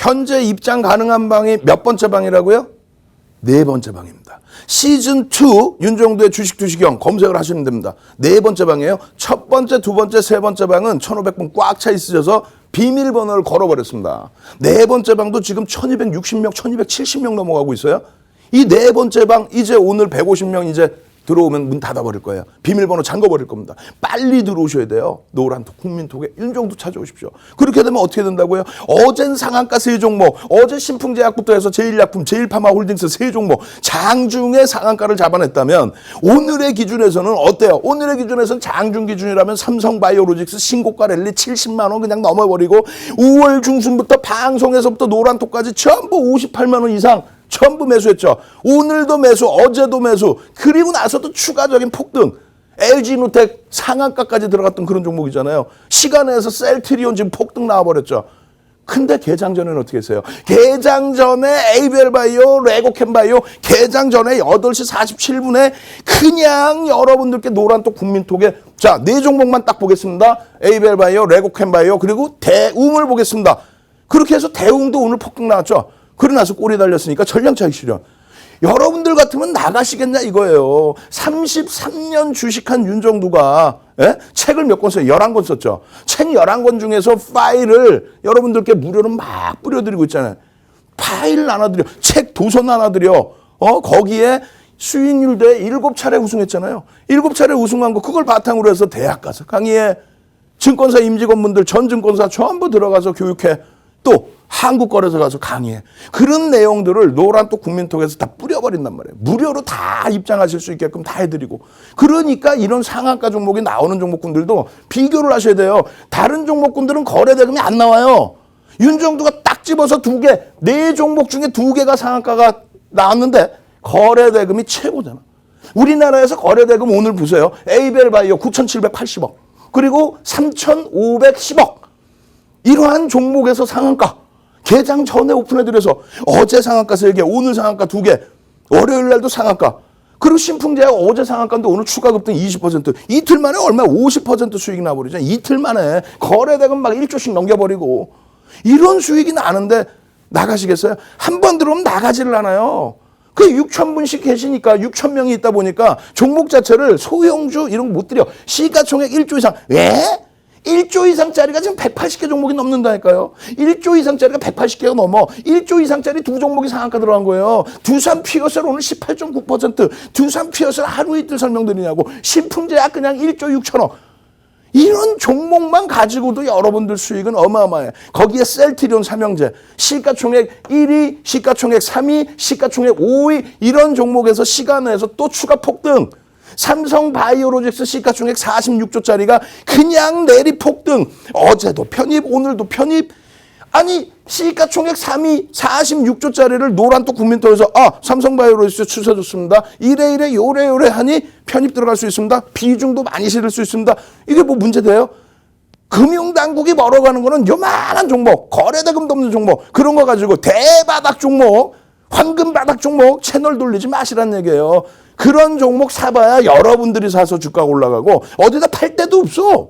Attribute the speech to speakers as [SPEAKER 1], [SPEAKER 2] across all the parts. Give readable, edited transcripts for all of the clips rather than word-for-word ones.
[SPEAKER 1] 현재 입장 가능한 방이 몇 번째 방이라고요? 네 번째 방입니다. 시즌2 윤정도의 주식형 검색을 하시면 됩니다. 네 번째 방이에요. 첫 번째, 두 번째, 세 번째 방은 1500분 꽉 차 있으셔서 비밀번호를 걸어버렸습니다. 네 번째 방도 지금 1260명, 1270명 넘어가고 있어요. 이 네 번째 방 이제 오늘 150명 이제 들어오면 문 닫아버릴 거예요. 비밀번호 잠궈버릴 겁니다. 빨리 들어오셔야 돼요. 노란톡 국민톡에 윤정도 찾아오십시오. 그렇게 되면 어떻게 된다고요? 어젠 상한가 세 종목, 어제 신풍제약부터 해서 제일약품, 제일파마홀딩스 세 종목 장중에 상한가를 잡아냈다면 오늘의 기준에서는 어때요? 오늘의 기준에서는 장중 기준이라면 삼성바이오로직스 신고가 랠리 70만 원 그냥 넘어버리고 5월 중순부터 방송에서부터 노란톡까지 전부 58만 원 이상 전부 매수했죠. 오늘도 매수, 어제도 매수, 그리고 나서도 추가적인 폭등. LG노텍 상한가까지 들어갔던 그런 종목이잖아요. 시간에서 셀트리온 지금 폭등 나와버렸죠. 근데 개장 전에는 어떻게 했어요? 개장 전에 에이벨바이오, 레고캠바이오, 개장 전에 8시 47분에 그냥 여러분들께 노란톡 국민톡에 자, 네 종목만 딱 보겠습니다. 에이벨바이오, 레고캠바이오, 그리고 대웅을 보겠습니다. 그렇게 해서 대웅도 오늘 폭등 나왔죠. 그러고 나서 꼬리 달렸으니까 전량차익 실현. 여러분들 같으면 나가시겠냐 이거예요. 33년 주식한 윤정도가 책을 몇 권 써요? 11권 썼죠. 책 11권 중에서 파일을 여러분들께 무료로 막 뿌려드리고 있잖아요. 파일 나눠드려. 책 도서 나눠드려. 거기에 수익률 대 7차례 우승했잖아요. 7차례 우승한 거 그걸 바탕으로 해서 대학 가서 강의해. 증권사 임직원분들 전 증권사 전부 들어가서 교육해. 또 한국거래소 가서 강의해. 그런 내용들을 노란톡 국민톡에서 다 뿌려버린단 말이에요. 무료로 다 입장하실 수 있게끔 다 해드리고. 그러니까 이런 상한가 종목이 나오는 종목군들도 비교를 하셔야 돼요. 다른 종목군들은 거래대금이 안 나와요. 윤정도가 딱 집어서 2개, 4종목 중에 2개가 상한가가 나왔는데 거래대금이 최고잖아. 우리나라에서 거래대금 오늘 보세요. 에이벨바이오 9,780억. 그리고 3,510억. 이러한 종목에서 상한가. 개장 전에 오픈해드려서 어제 상한가 3개, 오늘 상한가 2개, 월요일 날도 상한가. 그리고 신풍제약 어제 상한가인데 오늘 추가 급등 20%. 이틀 만에 얼마 50% 수익이 나버리죠. 이틀 만에 거래대금 막 1조씩 넘겨버리고. 이런 수익이 나는데 나가시겠어요? 한 번 들어오면 나가지를 않아요. 그 6,000분씩 계시니까 6,000명이 있다 보니까 종목 자체를 소형주 이런 거 못 드려. 시가총액 1조 이상. 왜? 1조 이상짜리가 지금 180개 종목이 넘는다니까요. 1조 이상짜리가 180개가 넘어. 1조 이상짜리 2종목이 상한가 들어간 거예요. 두산 피어셀 오늘 18.9%. 두산 피어셀 하루 이틀 설명드리냐고. 신풍제약 그냥 1조 6천억. 이런 종목만 가지고도 여러분들 수익은 어마어마해. 거기에 셀트리온 삼형제, 시가총액 1위, 시가총액 3위, 시가총액 5위 이런 종목에서 시간에서 또 추가 폭등. 삼성바이오로직스 시가총액 46조짜리가 그냥 내리 폭등. 어제도 편입, 오늘도 편입. 아니 시가총액 3위 46조짜리를 노란톡 국민톡에서 삼성바이오로직스 추세 좋습니다. 이래 요래 하니 편입 들어갈 수 있습니다. 비중도 많이 실을 수 있습니다. 이게 뭐 문제돼요? 금융당국이 벌어가는 거는 요만한 종목, 거래대금도 없는 종목 그런 거 가지고 대바닥 종목, 황금바닥 종목 채널 돌리지 마시란 얘기예요. 그런 종목 사봐야 여러분들이 사서 주가가 올라가고 어디다 팔 데도 없어.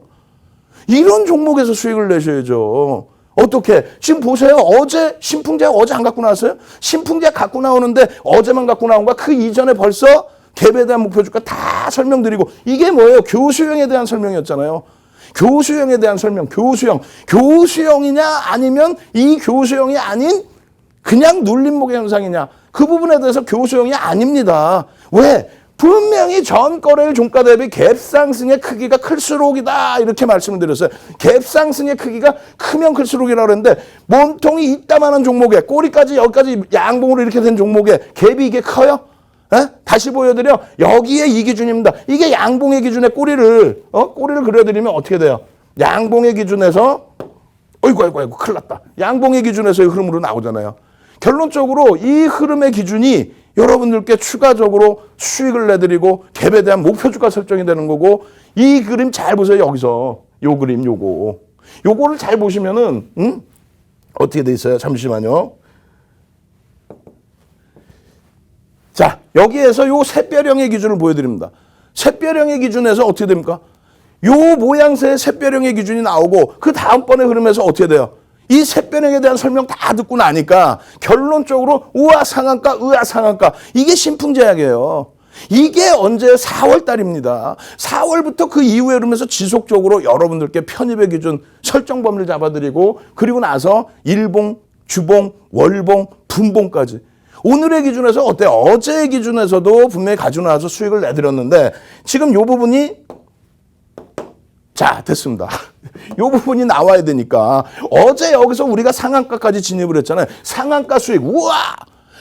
[SPEAKER 1] 이런 종목에서 수익을 내셔야죠. 어떻게? 지금 보세요. 어제 신풍제약 어제 안 갖고 나왔어요? 신풍제약 갖고 나오는데 어제만 갖고 나온 거야? 그 이전에 벌써 갭에 대한 목표 주가 다 설명드리고 이게 뭐예요? 교수형에 대한 설명이었잖아요. 교수형에 대한 설명. 교수형이냐 아니면 이 교수형이 아닌 그냥 눌림목의 현상이냐. 그 부분에 대해서 교수형이 아닙니다. 왜? 분명히 전 거래일 종가 대비 갭 상승의 크기가 클수록이다 이렇게 말씀을 드렸어요. 갭 상승의 크기가 크면 클수록이라고 그랬는데 몸통이 이따만한 종목에 꼬리까지 여기까지 양봉으로 이렇게 된 종목에 갭이 이게 커요? 다시 보여드려. 여기에 이 기준입니다. 이게 양봉의 기준에 꼬리를 그려드리면 어떻게 돼요? 양봉의 기준에서 어이구 큰일 났다. 양봉의 기준에서의 흐름으로 나오잖아요. 결론적으로 이 흐름의 기준이 여러분들께 추가적으로 수익을 내드리고 갭에 대한 목표 주가 설정이 되는 거고 이 그림 잘 보세요. 여기서 요 그림 요거를 잘 보시면은 어떻게 돼 있어요? 잠시만요. 자 여기에서 요 샛별형의 기준을 보여드립니다. 샛별형의 기준에서 어떻게 됩니까? 요 모양새의 샛별형의 기준이 나오고 그 다음번에 흐름에서 어떻게 돼요? 이 셋변형에 대한 설명 다 듣고 나니까 결론적으로 우아 상한가, 의아 상한가. 이게 신풍제약이에요. 이게 언제 4월 달입니다. 4월부터 그 이후에 이러면서 지속적으로 여러분들께 편입의 기준 설정 범위를 잡아드리고 그리고 나서 일봉, 주봉, 월봉, 분봉까지. 오늘의 기준에서 어때요? 어제의 기준에서도 분명히 가지고 나와서 수익을 내드렸는데 지금 이 부분이 자 됐습니다. 이 부분이 나와야 되니까 어제 여기서 우리가 상한가까지 진입을 했잖아요. 상한가 수익 우와.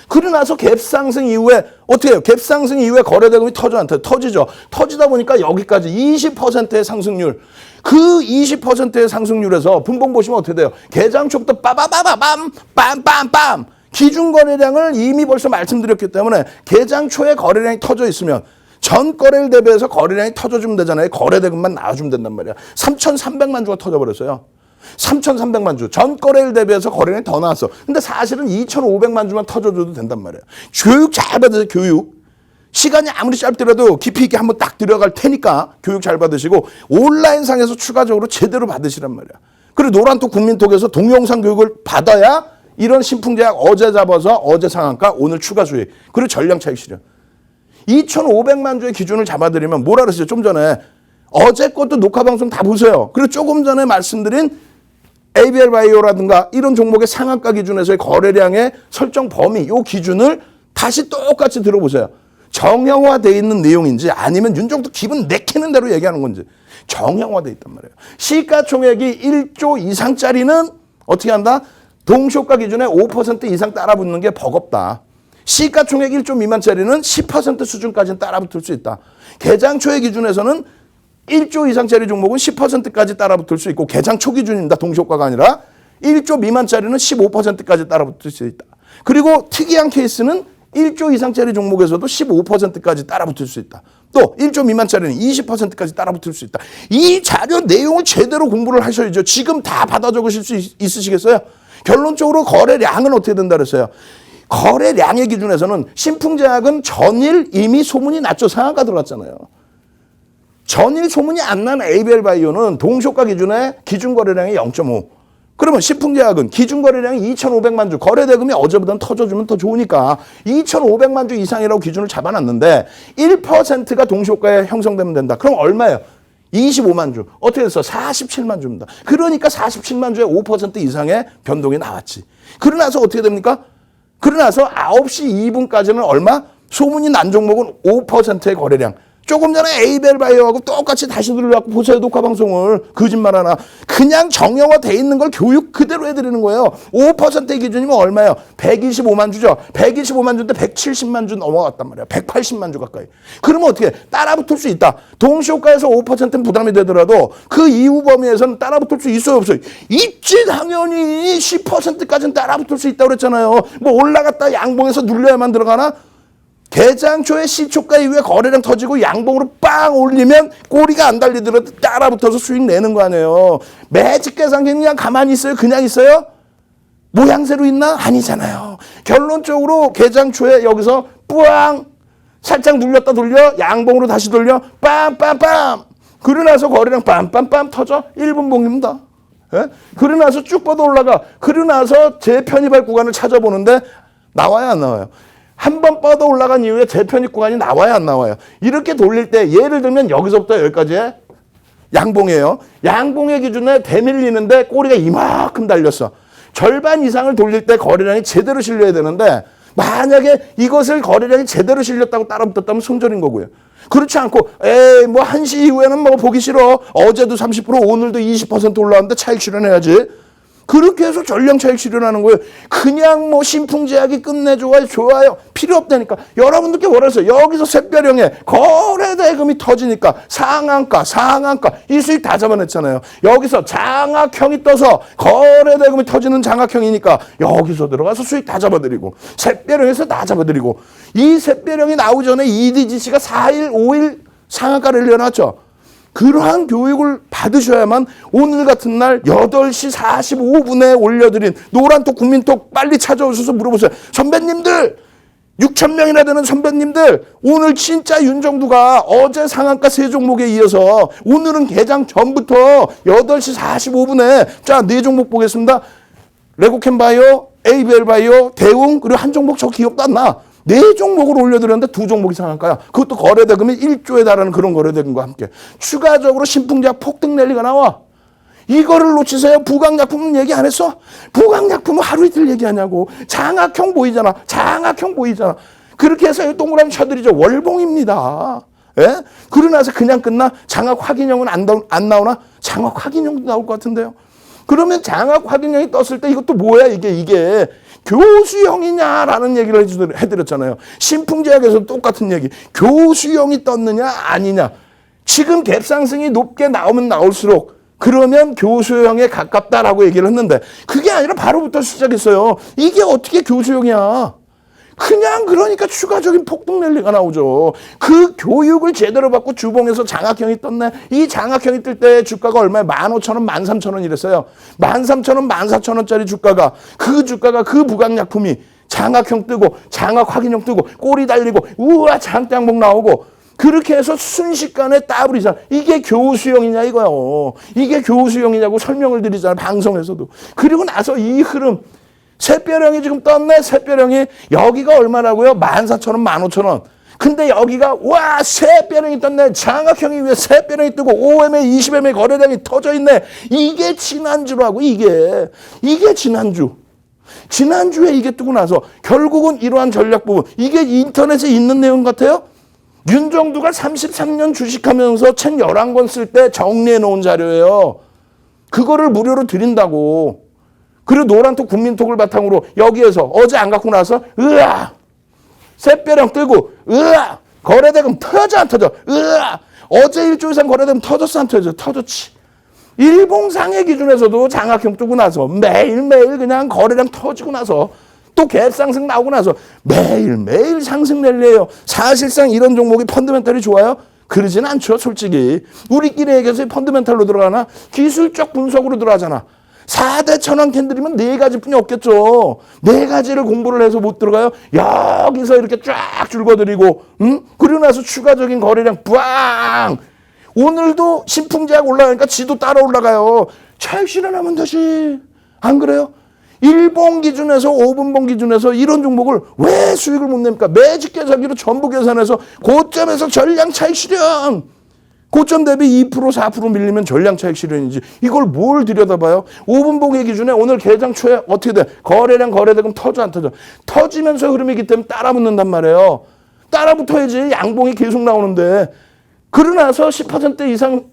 [SPEAKER 1] 그러고 나서 갭상승 이후에 어떻게 해요? 갭상승 이후에 거래대금이 터져 안 터져? 터지죠. 터지다 보니까 여기까지 20%의 상승률. 그 20%의 상승률에서 분봉 보시면 어떻게 돼요? 개장 초부터 빠바바바밤 빰빰빰. 기준 거래량을 이미 벌써 말씀드렸기 때문에 개장 초에 거래량이 터져 있으면 전 거래를 대비해서 거래량이 터져주면 되잖아요. 거래대금만 나와주면 된단 말이야. 3,300만 주가 터져버렸어요. 3,300만 주. 전 거래를 대비해서 거래량이 더 나왔어. 근데 사실은 2,500만 주만 터져줘도 된단 말이야. 교육 잘 받으세요. 교육. 시간이 아무리 짧더라도 깊이 있게 한번 딱 들어갈 테니까 교육 잘 받으시고 온라인상에서 추가적으로 제대로 받으시란 말이야. 그리고 노란톡 국민톡에서 동영상 교육을 받아야 이런 신풍제약 어제 잡아서 어제 상한가 오늘 추가 수익 그리고 전량 차익 실현 2,500만 주의 기준을 잡아드리면 뭐라 그랬어요? 좀 전에 어제 것도 녹화방송 다 보세요. 그리고 조금 전에 말씀드린 ABL 바이오라든가 이런 종목의 상한가 기준에서의 거래량의 설정 범위 요 기준을 다시 똑같이 들어보세요. 정형화되어 있는 내용인지 아니면 윤정도 기분 내키는 대로 얘기하는 건지 정형화되어 있단 말이에요. 시가총액이 1조 이상짜리는 어떻게 한다? 동시효과 기준에 5% 이상 따라붙는 게 버겁다. 시가총액 1조 미만짜리는 10% 수준까지는 따라붙을 수 있다. 개장초의 기준에서는 1조 이상짜리 종목은 10%까지 따라붙을 수 있고 개장 초 기준입니다. 동시효과가 아니라 1조 미만짜리는 15%까지 따라붙을 수 있다. 그리고 특이한 케이스는 1조 이상짜리 종목에서도 15%까지 따라붙을 수 있다. 또 1조 미만짜리는 20%까지 따라붙을 수 있다. 이 자료 내용을 제대로 공부를 하셔야죠. 지금 다 받아 적으실 수 있으시겠어요? 결론적으로 거래량은 어떻게 된다 그랬어요? 거래량의 기준에서는 신풍제약은 전일 이미 소문이 났죠. 상한가 들어갔잖아요. 전일 소문이 안 난 ABL 바이오는 동시효과 기준에 기준 거래량이 0.5. 그러면 신풍제약은 기준 거래량이 2,500만 주. 거래대금이 어제보다는 터져주면 더 좋으니까 2,500만 주 이상이라고 기준을 잡아놨는데 1%가 동시효과에 형성되면 된다. 그럼 얼마예요? 25만 주. 어떻게 됐어? 47만 주입니다. 그러니까 47만 주에 5% 이상의 변동이 나왔지. 그러고 나서 어떻게 됩니까? 그러고 나서 9시 2분까지는 얼마? 소문이 난 종목은 5%의 거래량. 조금 전에 에이벨 바이오하고 똑같이 다시 들어갖고 보세요. 녹화방송을. 거짓말 하나. 그냥 정형화돼 있는 걸 교육 그대로 해드리는 거예요. 5%의 기준이면 얼마예요? 125만 주죠. 125만 주인데 170만 주 넘어갔단 말이야. 180만 주 가까이. 그러면 어떻게 따라붙을 수 있다. 동시효과에서 5%는 부담이 되더라도 그 이후 범위에서는 따라붙을 수 있어요 없어요? 있지 당연히 10%까지는 따라붙을 수 있다고 그랬잖아요. 뭐 올라갔다 양봉에서 눌려야만 들어가나? 개장초에 시초가 이후에 거래량 터지고 양봉으로 빵 올리면 꼬리가 안 달리더라도 따라붙어서 수익 내는 거 아니에요. 매직 계산기는 그냥 가만히 있어요? 그냥 있어요? 모양새로 있나? 아니잖아요. 결론적으로 개장초에 여기서 뿌앙 살짝 눌렸다 돌려 양봉으로 다시 돌려 빰빰빰 그러고 나서 거래량 빰빰빰 터져 1분 봉입니다. 예? 그러고 나서 쭉 뻗어 올라가. 그러고 나서 재편입할 구간을 찾아보는데 나와요 안 나와요? 한 번 뻗어 올라간 이후에 재편입 구간이 나와야 안 나와요. 이렇게 돌릴 때 예를 들면 여기서부터 여기까지의 양봉이에요. 양봉의 기준에 대밀리는데 꼬리가 이만큼 달렸어. 절반 이상을 돌릴 때 거래량이 제대로 실려야 되는데 만약에 이것을 거래량이 제대로 실렸다고 따라붙었다면 손절인 거고요. 그렇지 않고 에이 뭐 1시 이후에는 뭐 보기 싫어. 어제도 30% 오늘도 20% 올라왔는데 차익 실현해야지. 그렇게 해서 전량 차익 실현하는 거예요. 그냥 뭐 신풍제약이 끝내줘야 좋아요. 필요 없다니까. 여러분들께 뭐라 했어요? 여기서 샛별형에 거래대금이 터지니까 상한가 이 수익 다 잡아냈잖아요. 여기서 장악형이 떠서 거래대금이 터지는 장악형이니까 여기서 들어가서 수익 다 잡아드리고 샛별형에서 다 잡아드리고 이 샛별형이 나오기 전에 EDGC가 4일 5일 상한가를 내놨죠. 그러한 교육을 받으셔야만 오늘 같은 날 8시 45분에 올려드린 노란톡 국민톡 빨리 찾아오셔서 물어보세요. 선배님들 6,000명이나 되는 선배님들 오늘 진짜 윤정두가 어제 상한가 3종목에 이어서 오늘은 개장 전부터 8시 45분에 자 4종목 보겠습니다. 레고캠바이오, 에이벨바이오, 대웅, 그리고 한 종목 저 기억도 안 나. 4종목을 올려드렸는데 2종목이 상한가야. 그것도 거래대금이 1조에 달하는 그런 거래대금과 함께. 추가적으로 신풍제약 폭등 랠리가 나와. 이거를 놓치세요. 부강약품은 얘기 안 했어? 부강약품은 하루 이틀 얘기하냐고. 장악형 보이잖아. 장악형 보이잖아. 그렇게 해서 동그라미 쳐드리죠. 월봉입니다. 예? 그러고 나서 그냥 끝나? 장악 확인형은 안 나오나? 장악 확인형도 나올 것 같은데요. 그러면 장악 확인형이 떴을 때 이것도 뭐야 이게 교수형이냐라는 얘기를 해드렸잖아요. 신풍제약에서 똑같은 얘기. 교수형이 떴느냐 아니냐. 지금 갭상승이 높게 나오면 나올수록 그러면 교수형에 가깝다라고 얘기를 했는데 그게 아니라 바로부터 시작했어요. 이게 어떻게 교수형이야. 그냥 그러니까 추가적인 폭등 랠리가 나오죠. 그 교육을 제대로 받고 주봉에서 장학형이 떴네. 이 장학형이 뜰 때 주가가 얼마야? 15,000원, 13,000원 이랬어요. 13,000원, 14,000원짜리 주가가 그 부강약품이 장학형 뜨고 장학 확인형 뜨고 꼬리 달리고 우와 장장봉 나오고 그렇게 해서 순식간에 더블 이상. 이게 교수형이냐 이거요. 이게 교수형이냐고 설명을 드리잖아요. 방송에서도. 그리고 나서 이 흐름 샛별형이 지금 떴네. 샛별형이 여기가 얼마라고요? 14,000원, 15,000원. 근데 여기가 와 샛별형이 떴네. 장학형이 왜 샛별형이 뜨고 OMA, 20MA 거래량이 터져 있네. 이게 지난주라고 이게 지난주에 이게 뜨고 나서 결국은 이러한 전략 부분 이게 인터넷에 있는 내용 같아요. 윤정두가 33년 주식하면서 책 11권 쓸 때 정리해 놓은 자료예요. 그거를 무료로 드린다고. 그리고 노란톡 국민톡을 바탕으로 여기에서 어제 안 갖고 나서 으아 샛별형 뜨고 으아 거래대금 터져 안 터져 으아 어제 일주 이상 거래대금 터졌어 안 터져 터졌지. 일봉상의 기준에서도 장학형 뜨고 나서 매일매일 그냥 거래량 터지고 나서 또 갭상승 나오고 나서 매일매일 상승 랠리예요. 사실상 이런 종목이 펀더멘탈이 좋아요? 그러진 않죠. 솔직히 우리끼리 얘기해서 펀더멘탈로 들어가나 기술적 분석으로 들어가잖아. 4대 천왕 캔들이면 4가지뿐이 없겠죠. 4가지를 공부를 해서 못 들어가요. 여기서 이렇게 쫙 줄거드리고 그리고 나서 추가적인 거래량 뿌앙. 오늘도 신풍제약 올라가니까 지도 따라 올라가요. 차익 실현하면 되지. 안 그래요? 1번 기준에서 5분봉 기준에서 이런 종목을 왜 수익을 못 냅니까? 매직 계산기로 전부 계산해서 고점에서 전량 차익 실현. 고점 대비 2% 4% 밀리면 전량 차익 실현이지. 이걸 뭘 들여다봐요? 5분봉의 기준에 오늘 개장 초에 어떻게 돼? 거래량 거래대금 터져 안 터져? 터지면서 흐름이기 때문에 따라 붙는단 말이에요. 따라 붙어야지. 양봉이 계속 나오는데. 그러고 나서 10% 이상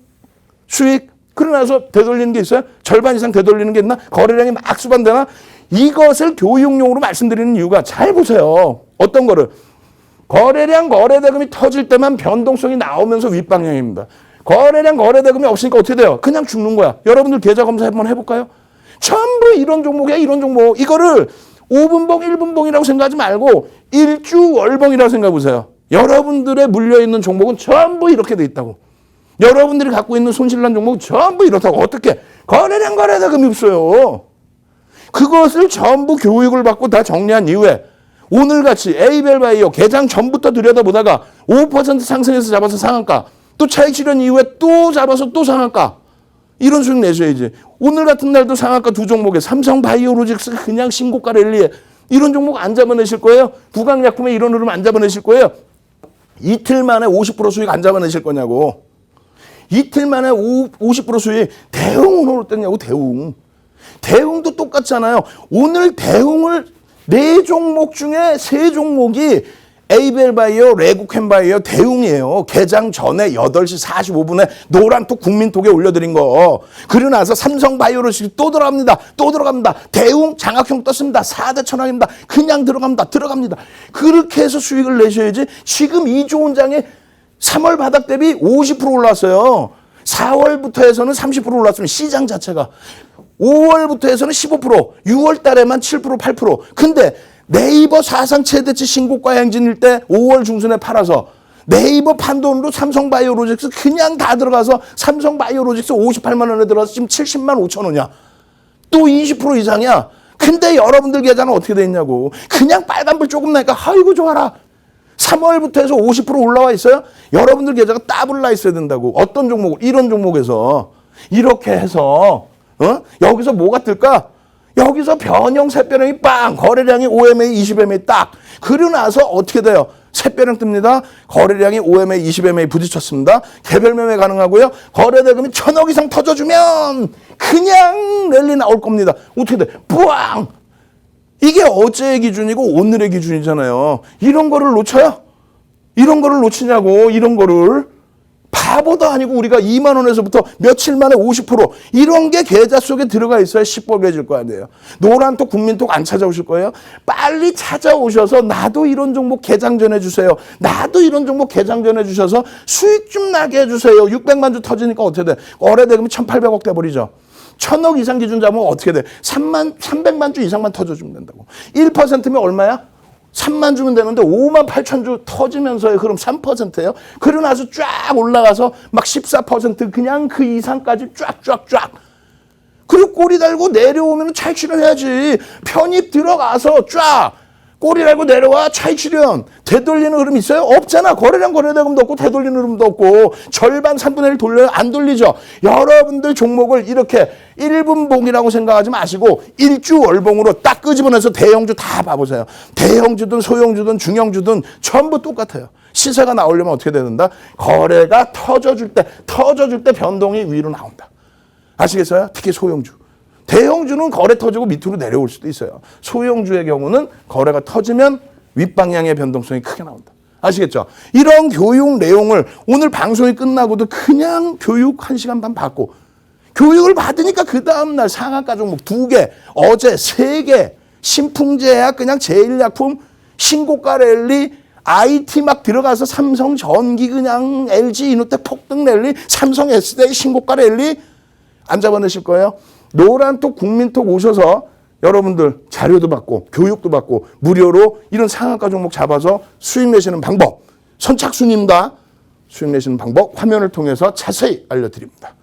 [SPEAKER 1] 수익 그러고 나서 되돌리는 게 있어요? 절반 이상 되돌리는 게 있나? 거래량이 막 수반되나? 이것을 교육용으로 말씀드리는 이유가 잘 보세요. 어떤 거를? 거래량 거래대금이 터질 때만 변동성이 나오면서 윗방향입니다. 거래량 거래대금이 없으니까 어떻게 돼요? 그냥 죽는 거야. 여러분들 계좌 검사 한번 해볼까요? 전부 이런 종목이야. 이런 종목. 이거를 5분봉 1분봉이라고 생각하지 말고 일주 월봉이라고 생각해 보세요. 여러분들의 물려있는 종목은 전부 이렇게 돼 있다고. 여러분들이 갖고 있는 손실난 종목은 전부 이렇다고. 어떻게? 거래량 거래대금이 없어요. 그것을 전부 교육을 받고 다 정리한 이후에 오늘같이 에이벨바이오 개장 전부터 들여다보다가 5% 상승해서 잡아서 상한가 또 차익 실현 이후에 또 잡아서 또 상한가 이런 수익 내셔야지. 오늘 같은 날도 상한가 2종목에 삼성바이오로직스 그냥 신고가 랠리에 이런 종목 안 잡아내실 거예요? 부강약품에 이런 흐름 안 잡아내실 거예요? 이틀 만에 50% 수익 안 잡아내실 거냐고. 이틀 만에 50% 수익. 대웅 오늘 어땠냐고. 대웅도 똑같잖아요. 오늘 대웅을 4종목 중에 3종목이 에이벨바이오, 레고캠바이오, 대웅이에요. 개장 전에 8시 45분에 노란톡 국민톡에 올려드린 거. 그리고 나서 삼성바이오로직스 또 들어갑니다. 대웅 장학형 떴습니다. 4대 천왕입니다. 그냥 들어갑니다. 그렇게 해서 수익을 내셔야지. 지금 이 좋은 장에 3월 바닥 대비 50% 올랐어요. 4월부터 해서는 30% 올랐으면 시장 자체가. 5월부터 해서는 15%, 6월 달에만 7%, 8%. 근데 네이버 사상 최대치 신고가 행진일 때 5월 중순에 팔아서 네이버 판돈으로 삼성바이오로직스 그냥 다 들어가서 삼성바이오로직스 58만 원에 들어가서 지금 70만 5천 원이야. 또 20% 이상이야. 근데 여러분들 계좌는 어떻게 돼 있냐고. 그냥 빨간불 조금 나니까 아이고 좋아라. 3월부터 해서 50% 올라와 있어요. 여러분들 계좌가 더블 나 있어야 된다고. 어떤 종목? 이런 종목에서 이렇게 해서 여기서 뭐가 뜰까? 여기서 변형 샛별형이 빵, 거래량이 OMA 20MA 딱. 그러고 나서 어떻게 돼요? 샛별형 뜹니다. 거래량이 OMA 20MA 부딪혔습니다. 개별 매매 가능하고요. 거래 대금이 1,000억 이상 터져주면 그냥 랠리 나올 겁니다. 어떻게 돼? 뿌앙! 이게 어제의 기준이고 오늘의 기준이잖아요. 이런 거를 놓쳐요? 이런 거를 놓치냐고, 이런 거를. 바보도 아니고 우리가 2만 원에서부터 며칠 만에 50% 이런 게 계좌 속에 들어가 있어야 시뻘개질 거 아니에요. 노란톡 국민톡 안 찾아오실 거예요. 빨리 찾아오셔서 나도 이런 종목 개장 전 해주세요. 나도 이런 종목 개장 전 해주셔서 수익 좀 나게 해주세요. 600만 주 터지니까 어떻게 돼? 거래 대금이 1,800억 돼버리죠. 1,000억 이상 기준 잡으면 어떻게 돼? 300만 주 이상만 터져주면 된다고. 1%면 얼마야? 3만 주면 되는데 5만 8천 주 터지면서요. 그럼 3%예요. 그러고 나서 쫙 올라가서 막 14% 그냥 그 이상까지 쫙쫙쫙. 그리고 꼬리 달고 내려오면 차익 실현해야지. 편입 들어가서 쫙. 꼬리 달고 내려와 차익 실현. 되돌리는 흐름 있어요? 없잖아. 거래량 거래대금도 없고 되돌리는 흐름도 없고. 절반 3분의 1 돌려요? 안 돌리죠. 여러분들 종목을 이렇게 1분봉이라고 생각하지 마시고 일주월봉으로 딱 끄집어내서 대형주 다 봐보세요. 대형주든 소형주든 중형주든 전부 똑같아요. 시세가 나오려면 어떻게 되는다? 거래가 터져줄 때 변동이 위로 나온다. 아시겠어요? 특히 소형주. 대형주는 거래 터지고 밑으로 내려올 수도 있어요. 소형주의 경우는 거래가 터지면 윗방향의 변동성이 크게 나온다. 아시겠죠? 이런 교육 내용을 오늘 방송이 끝나고도 그냥 교육 1시간 반 받고 교육을 받으니까 그 다음날 상한가 종목 2개, 어제 3개, 신풍제약 그냥 제일약품, 신고가 랠리, IT 막 들어가서 삼성전기 그냥 LG 이노텍 폭등 랠리, 삼성 SDI 신고가 랠리 안 잡아내실 거예요? 노란톡 국민톡 오셔서 여러분들 자료도 받고 교육도 받고 무료로 이런 상한가 종목 잡아서 수익 내시는 방법 선착순입니다. 수익 내시는 방법 화면을 통해서 자세히 알려드립니다.